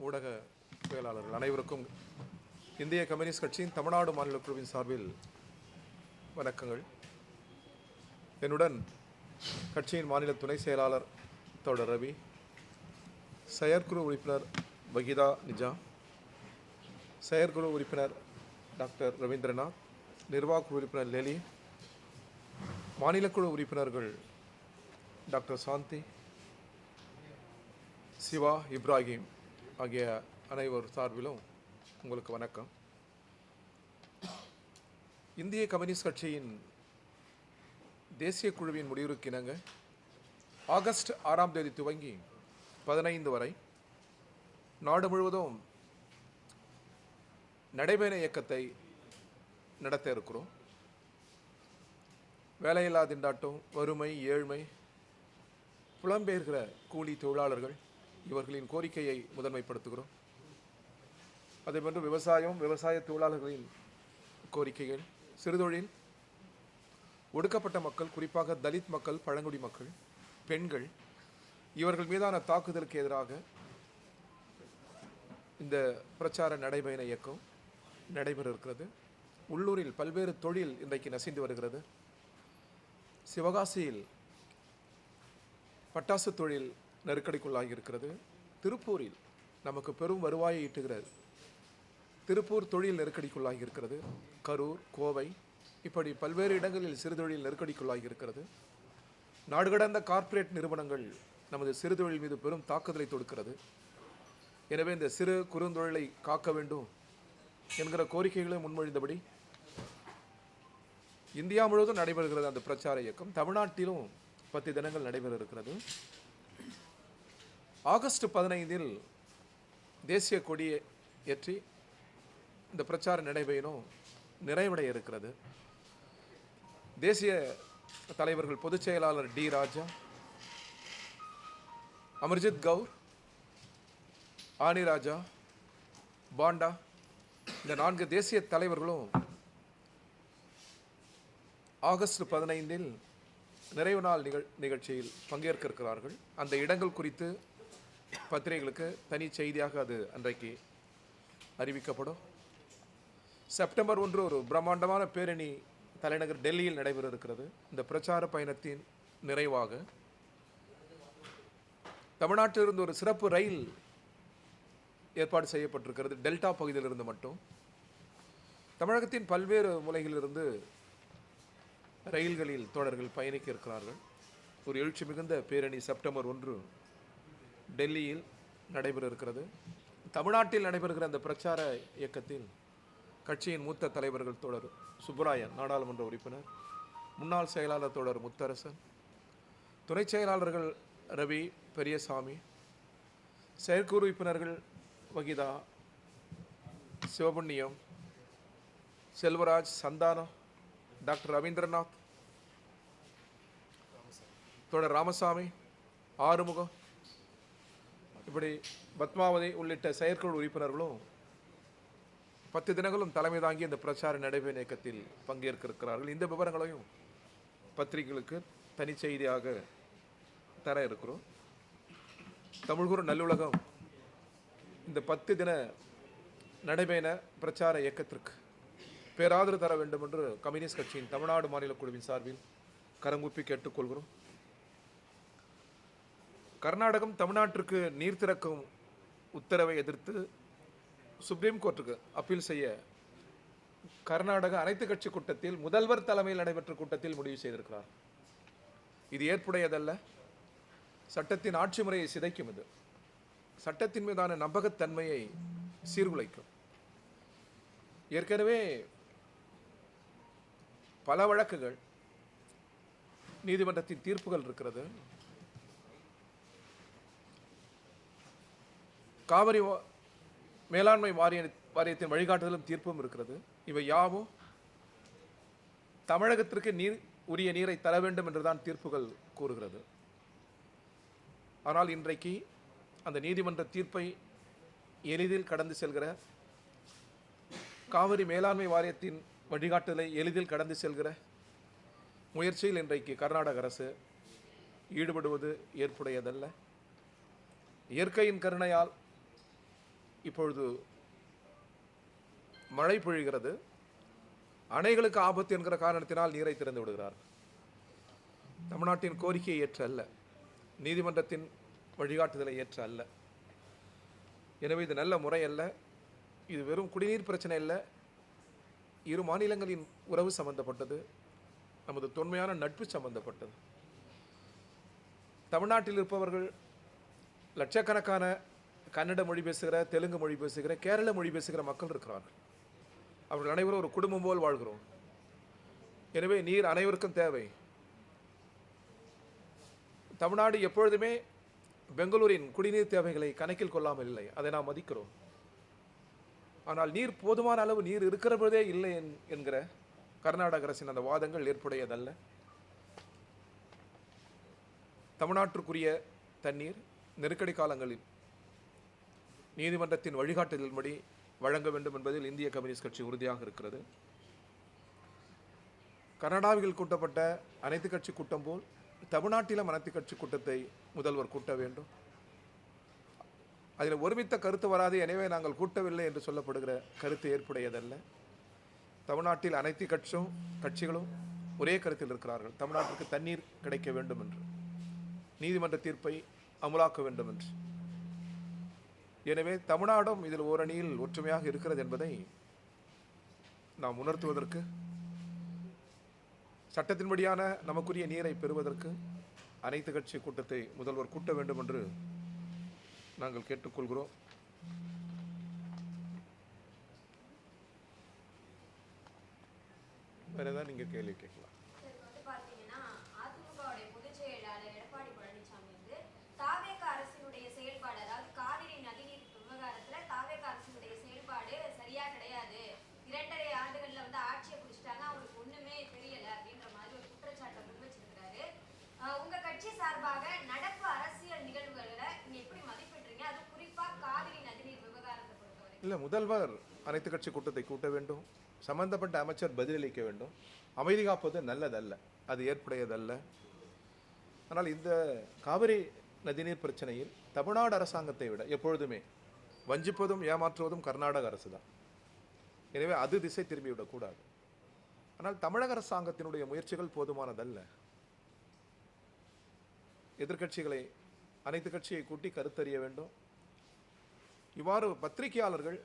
ஊடகவியலாளர்கள் அனைவருக்கும் இந்திய கம்யூனிஸ்ட் கட்சியின் தமிழ்நாடு மாநில குழுவின் சார்பில் வணக்கங்கள். என்னுடன் கட்சியின் மாநில துணை செயலாளர் தோழர் ரவி, செயற்குழு உறுப்பினர் வகிதா நிஜாம், செயற்குழு உறுப்பினர் டாக்டர் ரவீந்திரநாத், நிர்வாக உறுப்பினர் லெலி, மாநிலக்குழு உறுப்பினர்கள் டாக்டர் சாந்தி, சிவா, இப்ராஹிம் ஆகிய அனைவர் சார்பிலும் உங்களுக்கு வணக்கம். இந்திய கம்யூனிஸ்ட் கட்சியின் தேசிய குழுவின் முடிவிற்கு இணங்க ஆகஸ்ட் 6ஆம் தேதி துவங்கி 15 வரை நாடு முழுவதும் நடைபயண இயக்கத்தை நடத்த இருக்கிறோம். வேலையில்லா திண்டாட்டம், வறுமை, ஏழ்மை, புலம்பெயர்கிற கூலி தொழிலாளர்கள் இவர்களின் கோரிக்கையை முதன்மைப்படுத்துகிறோம். அதேபோன்று விவசாய தொழிலாளர்களின் கோரிக்கைகள், சிறுதொழில், ஒடுக்கப்பட்ட மக்கள், குறிப்பாக தலித் மக்கள், பழங்குடி மக்கள், பெண்கள் இவர்கள் மீதான தாக்குதலுக்கு எதிராக இந்த பிரச்சார நடைபயண இயக்கம் நடைபெற இருக்கிறது. உள்ளூரில் பல்வேறு தொழில் இன்றைக்கு நசிந்து வருகிறது. சிவகாசியில் பட்டாசு தொழில் நெருக்கடிக்குள்ளாகி இருக்கிறது. திருப்பூரில் நமக்கு பெரும் வருவாயை ஈட்டுகிறது. திருப்பூர் தொழில் நெருக்கடிக்குள்ளாகி இருக்கிறது. கரூர், கோவை இப்படி பல்வேறு இடங்களில் சிறுதொழில் நெருக்கடிக்குள்ளாகி இருக்கிறது. நாடு கடந்த கார்ப்பரேட் நிறுவனங்கள் நமது சிறுதொழில் மீது பெரும் தாக்குதலை தொடுக்கிறது. எனவே இந்த சிறு குறுந்தொழிலை காக்க வேண்டும் என்கிற கோரிக்கைகளை முன்மொழிந்தபடி இந்தியா முழுவதும் நடைபெறுகிறது அந்த பிரச்சார இயக்கம். தமிழ்நாட்டிலும் 10 தினங்கள் நடைபெற இருக்கிறது. ஆகஸ்ட் 15 தேசிய கொடியை ஏற்றி இந்த பிரச்சார நடைபயணம் நிறைவடைய இருக்கிறது. தேசிய தலைவர்கள் பொதுச் செயலாளர் டி ராஜா, அமர்ஜித் கவுர், ஆனி ராஜா, பாண்டா இந்த 4 தேசிய தலைவர்களும் ஆகஸ்ட் 15 நிறைவு நாள் நிகழ்ச்சியில் பங்கேற்க இருக்கிறார்கள். அந்த இடங்கள் குறித்து பத்திரிகைகளுக்கு தனி செய்தியாக அது அன்றைக்கு அறிவிக்கப்படும். செப்டம்பர் 1 ஒரு பிரம்மாண்டமான பேரணி தலைநகர் டெல்லியில் நடைபெற இருக்கிறது. இந்த பிரச்சார பயணத்தின் நிறைவாக தமிழ்நாட்டிலிருந்து ஒரு சிறப்பு ரயில் ஏற்பாடு செய்யப்பட்டிருக்கிறது. டெல்டா பகுதியிலிருந்து மட்டும் தமிழகத்தின் பல்வேறு மூலைகளிலிருந்து ரயில்களில் தோழர்கள் பயணிக்க இருக்கிறார்கள். ஒரு எழுச்சி மிகுந்த பேரணி செப்டம்பர் 1 டெல்லியில் நடைபெற இருக்கிறது. தமிழ்நாட்டில் நடைபெறுகிற அந்த பிரச்சார இயக்கத்தில் கட்சியின் மூத்த தலைவர்கள் தோழர் சுப்பராயன், நாடாளுமன்ற உறுப்பினர், முன்னாள் செயலாளர் தோழர் முத்தரசன், துணை செயலாளர்கள் ரவி, பெரியசாமி, செயற்குழு உறுப்பினர்கள் வகிதா, சிவபுண்ணியம், செல்வராஜ், சந்தானம், டாக்டர் ரவீந்திரநாத், தோழர் ராமசாமி, ஆறுமுகம், இப்படி பத்மாவதி உள்ளிட்ட செயற்குழு உறுப்பினர்களும் 10 தினங்களும் தலைமை தாங்கி இந்த பிரச்சார நடைபெறும் இயக்கத்தில் பங்கேற்க இருக்கிறார்கள். இந்த விவரங்களையும் பத்திரிகைகளுக்கு தனி செய்தியாக தர இருக்கிறோம். தமிழ்கூறு நல்லுலகம் இந்த 10 தின நடைபெற பிரச்சார இயக்கத்திற்கு பேராதரவு தர வேண்டும் என்று கம்யூனிஸ்ட் கட்சியின் தமிழ்நாடு மாநில குழுவின் சார்பில் கரங்கூப்பி கேட்டுக்கொள்கிறோம். கர்நாடகம் தமிழ்நாட்டிற்கு நீர் திறக்கும் உத்தரவை எதிர்த்து சுப்ரீம் கோர்ட்டுக்கு அப்பீல் செய்ய கர்நாடக அனைத்து கட்சி கூட்டத்தில் முதல்வர் தலைமையில் நடைபெற்ற கூட்டத்தில் முடிவு செய்திருக்கிறார். இது ஏற்புடையதல்ல. சட்டத்தின் ஆட்சி முறையை சிதைக்கும். இது சட்டத்தின் மீதான நம்பகத்தன்மையை சீர்குலைக்கும். ஏற்கனவே பல வழக்குகள், நீதிமன்றத்தின் தீர்ப்புகள் இருக்கிறது. காவிரி மேலாண்மை வாரியத்தின் வழிகாட்டுதலும் தீர்ப்பும் இருக்கிறது. இவை யாவும் தமிழகத்திற்கு உரிய நீரை தர வேண்டும் என்றுதான் தீர்ப்புகள் கூறுகிறது. ஆனால் இன்றைக்கு அந்த நீதிமன்ற தீர்ப்பை எளிதில் கடந்து செல்கிற, காவிரி மேலாண்மை வாரியத்தின் வழிகாட்டுதலை எளிதில் கடந்து செல்கிற முயற்சியில் இன்றைக்கு கர்நாடக அரசு ஈடுபடுவது ஏற்புடையதல்ல. இயற்கையின் கருணையால் இப்பொழுது மழை பொழிகிறது, அணைகளுக்கு ஆபத்து என்கிற காரணத்தினால் நீரை திறந்து விடுகிறார். தமிழ்நாட்டின் கோரிக்கையை ஏற்ற அல்ல, நீதிமன்றத்தின் வழிகாட்டுதலை ஏற்ற அல்ல. எனவே இது நல்ல முறை அல்ல. இது வெறும் குடிநீர் பிரச்சனை அல்ல, இரு மாநிலங்களின் உறவு சம்பந்தப்பட்டது, நமது தொன்மையான நட்பு சம்பந்தப்பட்டது. தமிழ்நாட்டில் இருப்பவர்கள் லட்சக்கணக்கான கன்னட மொழி பேசுகிற, தெலுங்கு மொழி பேசுகிற, கேரள மொழி பேசுகிற மக்கள் இருக்கிறார்கள். அவர்கள் அனைவரும் ஒரு குடும்பம் போல் வாழ்கிறோம். எனவே நீர் அனைவருக்கும் தேவை. தமிழ்நாடு எப்பொழுதுமே பெங்களூரின் குடிநீர் தேவைகளை கணக்கில் கொள்ளாமல் இல்லை, அதை நாம் மதிக்கிறோம். ஆனால் நீர் போதுமான அளவு நீர் இருக்கிற பொழுதே இல்லை என்கிற கர்நாடக அரசின் அந்த வாதங்கள் ஏற்புடையதல்ல. தமிழ்நாட்டிற்குரிய தண்ணீர் நெருக்கடி காலங்களில் நீதிமன்றத்தின் வழிகாட்டுதலின்படி வழங்க வேண்டும் என்பதில் இந்திய கம்யூனிஸ்ட் கட்சி உறுதியாக இருக்கிறது. கர்நாடகாவில் கூட்டப்பட்ட அனைத்து கட்சி கூட்டம் போல் தமிழ்நாட்டிலும் அனைத்து கட்சி கூட்டத்தை முதல்வர் கூட்ட வேண்டும். அதில் ஒருமித்த கருத்து வராது, எனவே நாங்கள் கூட்டவில்லை என்று சொல்லப்படுகிற கருத்து ஏற்புடையதல்ல. தமிழ்நாட்டில் அனைத்து கட்சிகளும் ஒரே கருத்தில் இருக்கிறார்கள், தமிழ்நாட்டிற்கு தண்ணீர் கிடைக்க வேண்டும் என்று, நீதிமன்ற தீர்ப்பை அமுலாக்க வேண்டும் என்று. எனவே தமிழ்நாடும் இதில் ஓரணியில் ஒற்றுமையாக இருக்கிறது என்பதை நாம் உணர்த்துவதற்கு, சட்டத்தின்படியான நமக்குரிய நீரை பெறுவதற்கு அனைத்து கட்சி கூட்டத்தை முதல்வர் கூட்ட வேண்டும் என்று நாங்கள் கேட்டுக்கொள்கிறோம். வேற ஏதாவது நீங்க கேள்வி கேட்கலாம். இல்லை, முதல்வர் அனைத்து கட்சி கூட்டத்தை கூட்ட வேண்டும், சம்பந்தப்பட்ட அமைச்சர் பதிலளிக்க வேண்டும். அமைதி காப்பது நல்லதல்ல, அது ஏற்புடையதல்ல. ஆனால் இந்த காவிரி நதிநீர் பிரச்சனையில் தமிழ்நாடு அரசாங்கத்தை விட எப்பொழுதுமே வஞ்சிப்பதும் ஏமாற்றுவதும் கர்நாடக அரசு தான். எனவே அது திசை திரும்பிவிடக்கூடாது. ஆனால் தமிழக அரசாங்கத்தினுடைய முயற்சிகள் போதுமானதல்ல. எதிர்கட்சிகளை அனைத்து கட்சியை கூட்டி கருத்தறிய வேண்டும். இவ்வாறு பத்திரிகையாளர்கள்,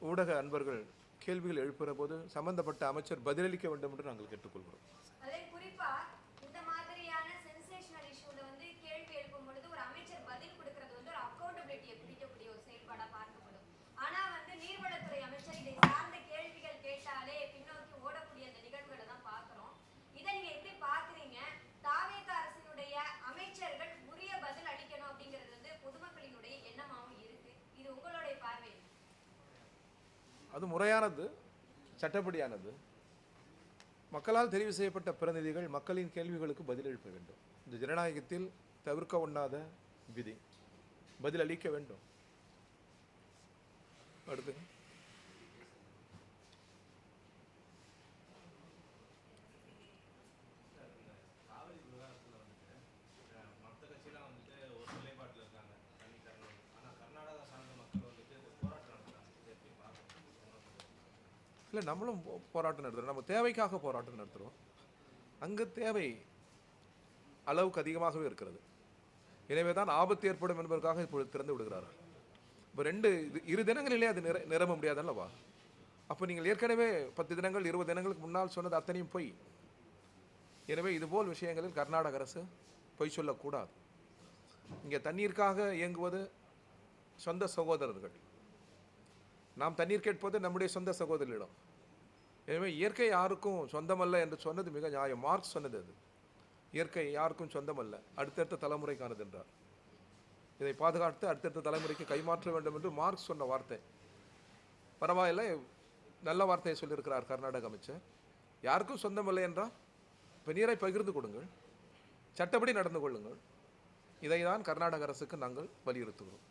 ஊடக அன்பர்கள் கேள்விகள் எழுப்புகிற போது சம்பந்தப்பட்ட அமைச்சர் பதிலளிக்க வேண்டும் என்று நாங்கள் கேட்டுக்கொள்கிறோம். அது முறையானது, சட்டப்படியானது. மக்களால் தெரிவு செய்யப்பட்ட பிரதிநிதிகள் மக்களின் கேள்விகளுக்கு பதில் எழுப்ப வேண்டும். இந்த ஜனநாயகத்தில் தவிர்க்க ஒண்ணாத விதி. பதில் அளிக்க வேண்டும். அடுத்து இல்லை, நம்மளும் போராட்டம் நடத்துகிறோம். நம்ம தேவைக்காக போராட்டம் நடத்துகிறோம். அங்கு தேவை அளவுக்கு அதிகமாகவே இருக்கிறது. எனவே தான் ஆபத்து ஏற்படும் என்பதற்காக இப்பொழுது திறந்து விடுகிறார்கள். இப்போ இரு தினங்களிலே அது நிரம்ப முடியாதல்லவா? அப்போ நீங்கள் ஏற்கனவே 10 தினங்கள் 20 தினங்களுக்கு முன்னால் சொன்னது அத்தனையும் பொய். எனவே இதுபோல் விஷயங்களில் கர்நாடக அரசு பொய் சொல்லக்கூடாது. இங்கே தண்ணீருக்காக இயங்குவது சொந்த சகோதரர்கள், நாம் தண்ணீர் கேட்பது நம்முடைய சொந்த சகோதரிடம். எனவே இயற்கை யாருக்கும் சொந்தமல்ல என்று சொன்னது மிக நியாயம். மார்க்ஸ் சொன்னது அது. இயற்கை யாருக்கும் சொந்தமல்ல, அடுத்தடுத்த தலைமுறைக்கானது என்றார். இதை பாதுகாத்து அடுத்தடுத்த தலைமுறைக்கு கைமாற்ற வேண்டும் என்று மார்க்ஸ் சொன்ன வார்த்தை. பரவாயில்ல, நல்ல வார்த்தையை சொல்லியிருக்கிறார் கர்நாடக அமைச்சர். யாருக்கும் சொந்தமில்லை என்றால் இப்போ நீரை பகிர்ந்து கொடுங்கள், சட்டப்படி நடந்து கொள்ளுங்கள். இதை தான் கர்நாடக அரசுக்கு நாங்கள் வலியுறுத்துகிறோம்.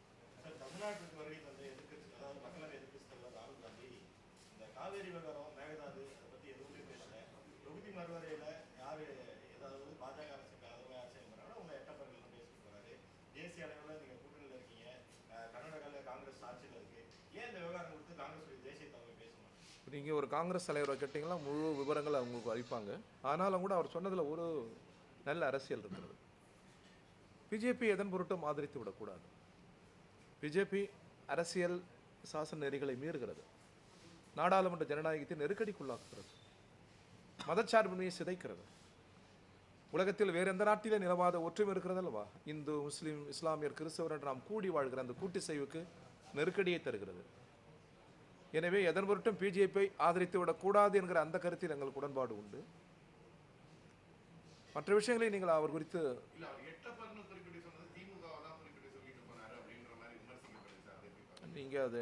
தேசிய அளவில் நீங்கள் கூட்டணியில் இருக்கீங்க, கர்நாடகாவில் காங்கிரஸ் ஆட்சியில் இருக்கு, நீங்கள் ஒரு காங்கிரஸ் தலைவரை கேட்டிங்கன்னா முழு விவரங்கள் அவங்களுக்கு அளிப்பாங்க. ஆனாலும் கூட அவர் சொன்னதில் ஒரு நல்ல அரசியல் இருக்கிறது. பிஜேபி எதன் பொருட்டும் ஆதரித்து விடக்கூடாது. பிஜேபி அரசியல் சாசன நெறிகளை மீறுகிறது, நாடாளுமன்ற ஜனநாயகத்தை நெருக்கடிக்குள்ளாக்குகிறது, மதச்சார்பின்மையை சிதைக்கிறது. உலகத்தில் வேறு எந்த நாட்டிலே நிலவாத ஒற்றுமை இருக்கிறது அல்லவா? இந்து, முஸ்லீம், இஸ்லாமியர், கிறிஸ்தவர் என்று நாம் கூடி வாழ்கிற அந்த கூட்டு செய்வுக்கு நெருக்கடியை தருகிறது. எனவே எதன் பொருட்டும் பிஜேபியை ஆதரித்து விடக்கூடாது என்கிற அந்த கருத்தில் எங்களுக்கு உடன்பாடு உண்டு. மற்ற விஷயங்களை நீங்கள் அவர் குறித்து நீங்கள் அது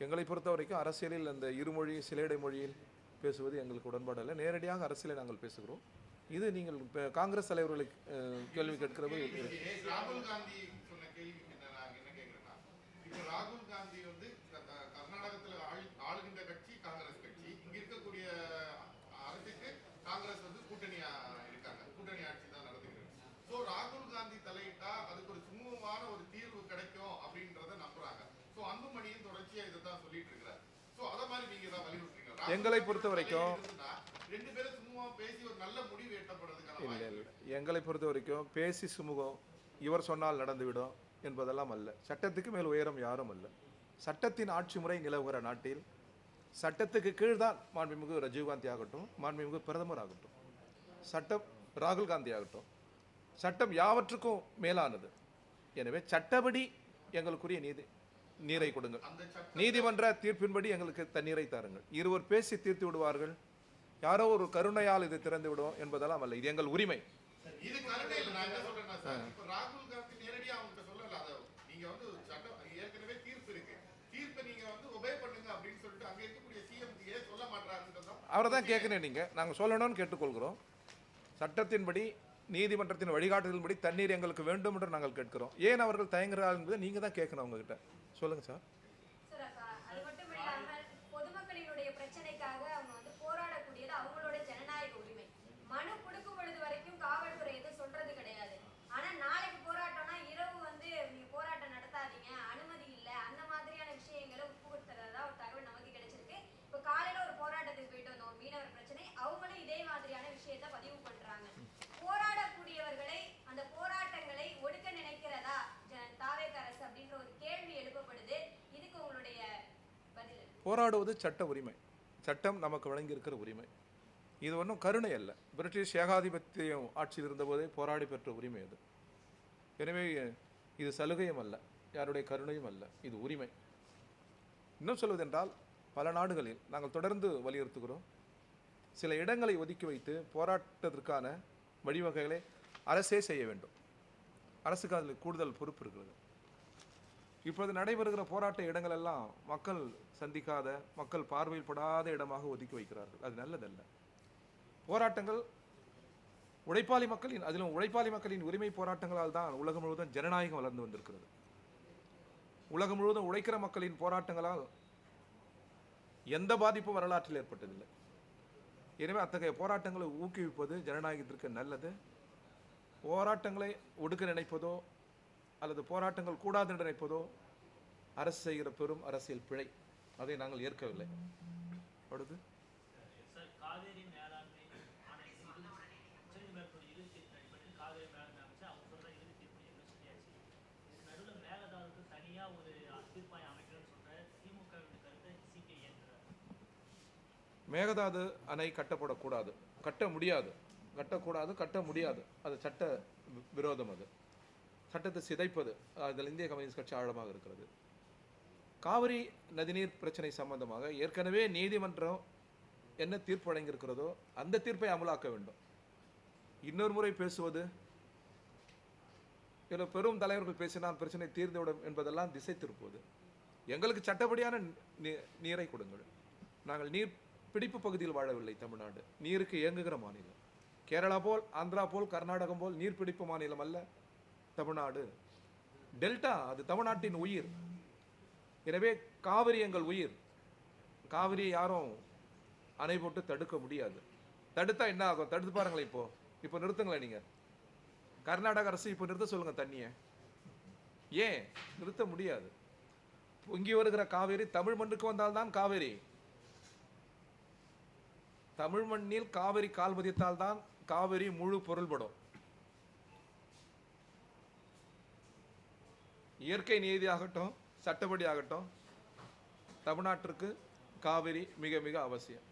எங்களை பொறுத்த வரைக்கும் அரசியலில் அந்த இருமொழி சிலேடை மொழியில் பேசுவது எங்களுக்கு உடன்பாடு இல்லை. நேரடியாக அரசியலை நாங்கள் பேசுகிறோம். இது நீங்கள் காங்கிரஸ் தலைவர்களை கேள்வி கேட்கிறது. ராகுல் காந்தி சொன்ன கேள்வி என்ன கேட்கிறேன்னா, இப்போ ராகுல் காந்தி வந்து கர்நாடகத்தில் ஆளுகின்ற கட்சி காங்கிரஸ் கட்சி, இங்க இருக்கக்கூடிய அரசுக்கு காங்கிரஸ் வந்து கூட்டணியா இருக்காங்க, கூட்டணி ஆட்சி தான் நடந்துகிறது. ஸோ ராகுல் காந்தி தலையிட்டா அதுக்கு ஒரு சுமூகமான ஒரு தீர்வு கிடைக்கும் அப்படின்றத நம்புறாங்க. ஸோ அன்புமணியும் தொடர்ச்சியா இதை தான் சொல்லிட்டு இருக்கிறார். ஸோ அதை மாதிரி நீங்க தான் வலியுறுத்துறீங்க. எங்களை பொறுத்த வரைக்கும் ரெண்டு பேரும் சுமூகமா பேசி ஒரு நல்ல முடிவு எட்டப்படுறதுக்கான இல்லை. எங்களை பொறுத்த வரைக்கும் பேசி சுமூகம் இவர் சொன்னால் நடந்துவிடும் என்பதெல்லாம் அல்ல. சட்டத்துக்கு மேல் உயரம் யாரும் அல்ல. சட்டத்தின் ஆட்சி முறை நிலவுகிற நாட்டில் சட்டத்துக்கு கீழ்தான் மாண்புமிகு ராஜீவ்காந்தி ஆகட்டும், மாண்புமிகு பிரதமர் ஆகட்டும், சட்டம் ராகுல் காந்தி ஆகட்டும், சட்டம் யாவற்றுக்கும் மேலானது. எனவே சட்டப்படி எங்களுக்குரிய நீரை கொடுங்கள். நீதிமன்ற தீர்ப்பின்படி எங்களுக்கு தண்ணீரை தாருங்கள். இருவர் பேசி தீர்த்து விடுவார்கள், யாரோ ஒரு கருணையால் இது திறந்து விடும் என்பதெல்லாம் அல்ல. இது எங்கள் உரிமை. இது கருணை இல்லை. நான் என்ன சொல்றேன்னா சார், இப்போ ராகுல் காந்தி நேரடியாக அவங்க சொல்லல. அதை நீங்க வந்து சட்டம் ஏற்கனவே தீர்ப்பு இருக்கு, தீர்ப்பை நீங்க வந்து ஒபே பண்ணுங்க அப்படின்னு சொல்லிட்டு அங்க இருக்கக்கூடிய சிஎம் ஏன் சொல்ல மாட்டாருன்றதும் அவரை தான் கேட்கணும். நாங்கள் சொல்லணும்னு கேட்டுக்கொள்கிறோம். சட்டத்தின்படி நீதிமன்றத்தின் வழிகாட்டுதலின்படி தண்ணீர் எங்களுக்கு வேண்டும் என்று நாங்கள் கேட்கிறோம். ஏன் அவர்கள் தயங்குகிறார்கள் என்பதை நீங்க தான் கேட்கணும் அவங்க கிட்ட. சொல்லுங்க சார். அது மட்டும் இல்லாமல் பொதுமக்களினுடைய பிரச்சனைக்காக அவங்க வந்து போராடக்கூடியது அவங்களோட ஜனநாயக உரிமை. மனு கொடுக்கும் பொழுது வரைக்கும் காவல்துறை எதுவும் சொல்றது கிடையாது. ஆனா நாளைக்கு போராட்டம்னா இரவு வந்து நீங்க போராட்டம் நடத்தாதீங்க, அனுமதி இல்லை, அந்த மாதிரியான விஷயங்களை உட்புகுத்துறதா ஒரு தகவல் நமக்கு கிடைச்சிருக்கு. இப்போ காலையில ஒரு போராட்டத்துக்கு போயிட்டு வந்தோம், மீனவர் பிரச்சனை, அவங்களும் இதே மாதிரியான விஷயத்த பதிவு பண்றாங்க. போராடக்கூடியவர்களை அந்த போராட்டங்களை ஒடுக்க நினைக்கிறதா தாவேக அரசு அப்படின்ற ஒரு கேள்வி எழுப்பப்படுது. இதுக்கு உங்களுடைய பதில்? போராடுவது சட்ட உரிமை, சட்டம் நமக்கு வழங்கி இருக்கிற உரிமை. இது ஒன்றும் கருணை அல்ல. பிரிட்டிஷ் ஏகாதிபத்தியம் ஆட்சியில் இருந்தபோதே போராடி பெற்ற உரிமை அது. எனவே இது சலுகையும் அல்ல, யாருடைய கருணையும் அல்ல, இது உரிமை. இன்னும் சொல்வதென்றால் பல நாடுகளில் நாங்கள் தொடர்ந்து வலியுறுத்துகிறோம், சில இடங்களை ஒதுக்கி வைத்து போராட்டத்திற்கான வழிவகைகளை அரசே செய்ய வேண்டும். அரசுக்கு அதில் கூடுதல் பொறுப்பு இருக்கிறது. இப்பொழுது நடைபெறுகிற போராட்ட இடங்கள் எல்லாம் மக்கள் சந்திக்காத, மக்கள் பார்வையில் படாத இடமாக ஒதுக்கி வைக்கிறார்கள். அது நல்லதல்ல. போராட்டங்கள் உழைப்பாளி மக்களின், அதிலும் உழைப்பாளி மக்களின் உரிமை போராட்டங்களால் தான் உலகம் முழுவதும் ஜனநாயகம் வளர்ந்து வந்திருக்கிறது. உலகம் முழுவதும் உழைக்கிற மக்களின் போராட்டங்களால் எந்த பாதிப்பும் வரலாற்றில் ஏற்பட்டதில்லை. எனவே அத்தகைய போராட்டங்களை ஊக்குவிப்பது ஜனநாயகத்திற்கு நல்லது. போராட்டங்களை ஒடுக்க நினைப்பதோ அல்லது போராட்டங்கள் கூடாது என்று நினைப்பதோ அரசு செய்கிற பெரும் அரசியல் பிழை. அதை நாங்கள் ஏற்கவில்லை. அடுத்து மேகதாது அணை கட்டப்படக்கூடாது, கட்ட முடியாது, கட்டக்கூடாது, கட்ட முடியாது. அது சட்ட விரோதம். அது சட்டத்தை சிதைப்பது. அதில் இந்திய கம்யூனிஸ்ட் கட்சி ஆழமாக இருக்கிறது. காவிரி நதிநீர் பிரச்சனை சம்பந்தமாக ஏற்கனவே நீதிமன்றம் என்ன தீர்ப்பு வழங்கியிருக்கிறதோ அந்த தீர்ப்பை அமலாக்க வேண்டும். இன்னொரு முறை பேசுவது, இதில் பெரும் தலைவர்கள் பேசினால் பிரச்சனை தீர்ந்துவிடும் என்பதெல்லாம் திசை திருப்புவது. எங்களுக்கு சட்டப்படியான நீரை கொடுங்கள். நாங்கள் நீர் பிடிப்பு பகுதியில் வாழவில்லை. தமிழ்நாடு நீருக்கு இயங்குகிற மாநிலம். கேரளா போல், ஆந்திரா போல், கர்நாடகம் போல் நீர்பிடிப்பு மாநிலம் அல்ல தமிழ்நாடு. டெல்டா அது தமிழ்நாட்டின் உயிர். எனவே காவிரி எங்கள் உயிர். காவிரியை யாரும் அணை போட்டு தடுக்க முடியாது. தடுத்தா என்ன ஆகும்? தடுத்து பாருங்களேன். இப்போ நிறுத்துங்களேன். நீங்கள் கர்நாடக அரசு இப்போ நிறுத்த சொல்லுங்கள் தண்ணியை. ஏன் நிறுத்த முடியாது? பொங்கி வருகிற காவேரி தமிழ் மண்ணுக்கு வந்தால்தான் காவேரி. தமிழ் மண்ணில் காவிரி கால் பதித்தால் தான் காவிரி முழு பொருள்படும். இயற்கை நீதி ஆகட்டும், சட்டப்படி ஆகட்டும், தமிழ்நாட்டிற்கு காவிரி மிக மிக அவசியம்.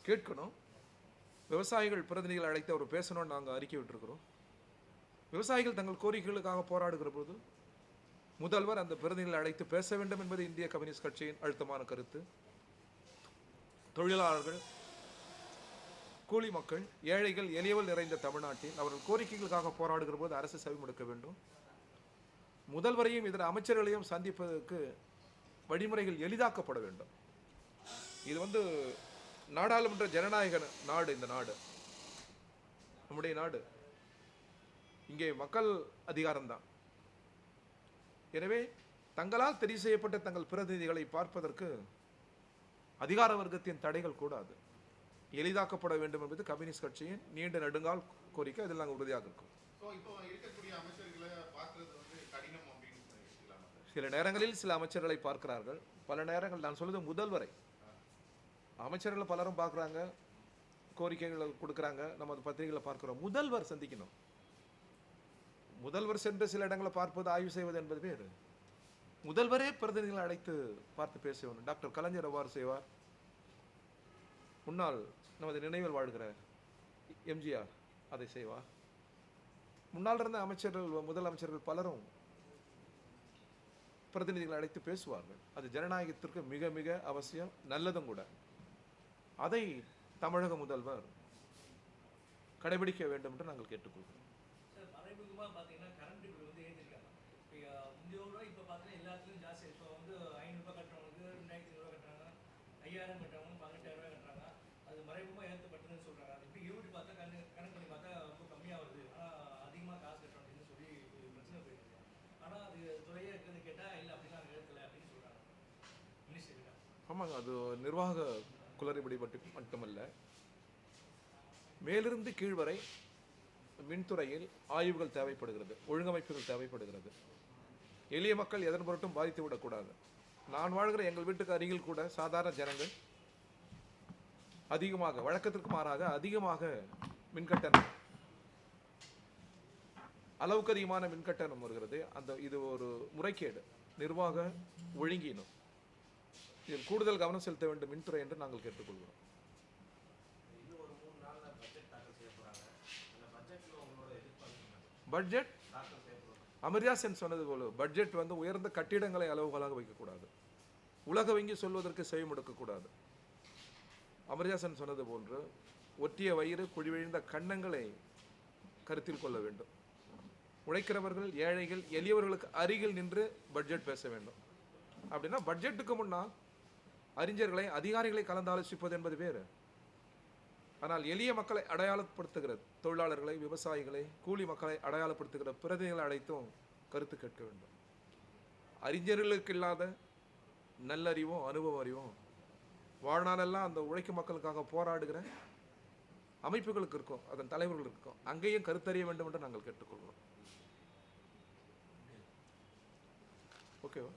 கேட்கணும். விவசாயிகள் பிரதிநிதிகள் அழைத்து அவர் பேசணும்னு நாங்கள் அறிக்கை விட்டுருக்கிறோம். விவசாயிகள் தங்கள் கோரிக்கைகளுக்காக போராடுகிற போது முதல்வர் அந்த பிரதிநிதிகளை அழைத்து பேச வேண்டும் என்பது இந்திய கம்யூனிஸ்ட் கட்சியின் அழுத்தமான கருத்து. தொழிலாளர்கள், கூலி மக்கள், ஏழைகள், எளியவர்கள் நிறைந்த தமிழ்நாட்டில் அவர்கள் கோரிக்கைகளுக்காக போராடுகிற போது அரசு செவிமடுக்க வேண்டும். முதல்வரையும் இதர அமைச்சர்களையும் சந்திப்பதற்கு வழிமுறைகள் எளிதாக்கப்பட வேண்டும். இது நாடாளுமன்ற ஜனநாயக நாடு. இந்த நாடு நம்முடைய நாடு. இங்கே மக்கள் அதிகாரம்தான். எனவே தங்களால் தெரிவு செய்யப்பட்ட தங்கள் பிரதிநிதிகளை பார்ப்பதற்கு அதிகார வர்க்கத்தின் தடைகள் கூடாது, எளிதாக்கப்பட வேண்டும் என்பது கம்யூனிஸ்ட் கட்சியின் நீண்ட நெடுங்கால் கோரிக்கை. அதில் நாங்கள் உறுதியாக இருக்கோம். சில நேரங்களில் சில அமைச்சர்களை பார்க்கிறார்கள், பல நேரங்கள் நான் சொல்வது முதல்வரை. அமைச்சர்கள் பலரும் பார்க்குறாங்க, கோரிக்கைகளை கொடுக்குறாங்க, நம்ம அந்த பத்திரிகைகளை பார்க்குறோம். முதல்வர் சந்திக்கணும். முதல்வர் சென்று சில இடங்களை பார்ப்பது, ஆய்வு செய்வது என்பது வேறு. முதல்வரே பிரதிநிதிகளை அழைத்து பார்த்து பேசணும். டாக்டர் கலைஞர் அவ்வாறு செய்வார். முன்னாள் நமது நினைவில் வாழ்கிற எம்ஜிஆர் அதை செய்வார். முன்னால் இருந்த அமைச்சர்கள், முதலமைச்சர்கள் பலரும் பிரதிநிதிகளை அழைத்து பேசுவார்கள். அது ஜனநாயகத்திற்கு மிக மிக அவசியம், நல்லதும் கூட. அதை தமிழக முதல்வர் கடைபிடிக்க வேண்டும் என்று நாங்கள் கேட்டுக்கொள்கிறோம். மறைமுகமாக பார்த்தீங்கன்னா கரண்ட் பில் ஏற்றிருக்காங்க. முந்தையோட இப்போ பார்த்தீங்கன்னா எல்லாத்துலையும் ஜாஸ்தி. இப்போ 500 கட்டுறவங்களுக்கு 2500 கட்டுறாங்க, 5000 கட்டுறவங்க 18000 கட்டுறாங்க. அது மறைமுகமாக ஏற்றப்பட்டதுன்னு சொல்கிறாங்க. அது இப்படி யூனிட் பார்த்தா கணக்கு பண்ணி பார்த்தா ரொம்ப கம்மியாக வருது, ஆனால் அதிகமாக காசு கட்டுறோம் அப்படின்னு சொல்லி பிரச்சனை போயிருக்கு. ஆனால் அது துறையே இருக்குன்னு கேட்டால் இல்லை, அப்படிலாம் நாங்கள் ஏற்கலை அப்படின்னு சொல்கிறாங்க மினிஸ்டர். ஆமாங்க, அது நிர்வாக குளறுபடி மட்டுமல்ல, மேலிருந்து கீழ் வரை மின்துறையில் ஆய்வுகள் தேவைப்படுகிறது, ஒழுங்கமைப்புகள் தேவைப்படுகிறது. எளிய மக்கள் எதன் பொருட்டும் பாதித்து விடக்கூடாது. நான் வாழ்கிற எங்கள் வீட்டுக்கு அருகில் கூட சாதாரண ஜனங்கள் அதிகமாக, வழக்கத்திற்கு மாறாக அதிகமாக மின்கட்டணம், அளவுக்கு அதிகமான மின்கட்டணம் வருகிறது. இது ஒரு முறைகேடு, நிர்வாக ஒழுங்கீனம். இதில் கூடுதல் கவனம் செலுத்த வேண்டும் மின்துறை என்று நாங்கள் கேட்டுக்கொள்கிறோம். பட்ஜெட் அமர்யா சென் சொன்னது போல, பட்ஜெட் உயர்ந்த கட்டிடங்களை அளவுகளாக வைக்கக்கூடாது, உலக வங்கி சொல்வதற்கு செவிமடுக்கக்கூடாது. அமர்யா சென் சொன்னது போன்று ஒற்றிய வயிறு, குழிவிழுந்த கன்னங்களை கருத்தில் கொள்ள வேண்டும். உழைக்கிறவர்கள், ஏழைகள், எளியவர்களுக்கு அருகில் நின்று பட்ஜெட் பேச வேண்டும். அப்படின்னா பட்ஜெட்டுக்கு முன்னால் அறிஞர்களை, அதிகாரிகளை கலந்து ஆலோசிப்பது என்பது வேறு. ஆனால் எளிய மக்களை அடையாளப்படுத்துகிற தொழிலாளர்களை, விவசாயிகளை, கூலி மக்களை அடையாளப்படுத்துகிற பிரதிநிதிகளை அழைத்தும் கருத்து கேட்க வேண்டும். அறிஞர்களுக்கு இல்லாத நல்லறிவும் அனுபவ அறிவும் வாழ்நாளெல்லாம் அந்த உழைக்கும் மக்களுக்காக போராடுகிற அமைப்புகளுக்கு இருக்கும், அதன் தலைவர்கள் இருக்கும். அங்கேயும் கருத்தறிய வேண்டும் என்று நாங்கள் கேட்டுக்கொள்கிறோம். ஓகேவா?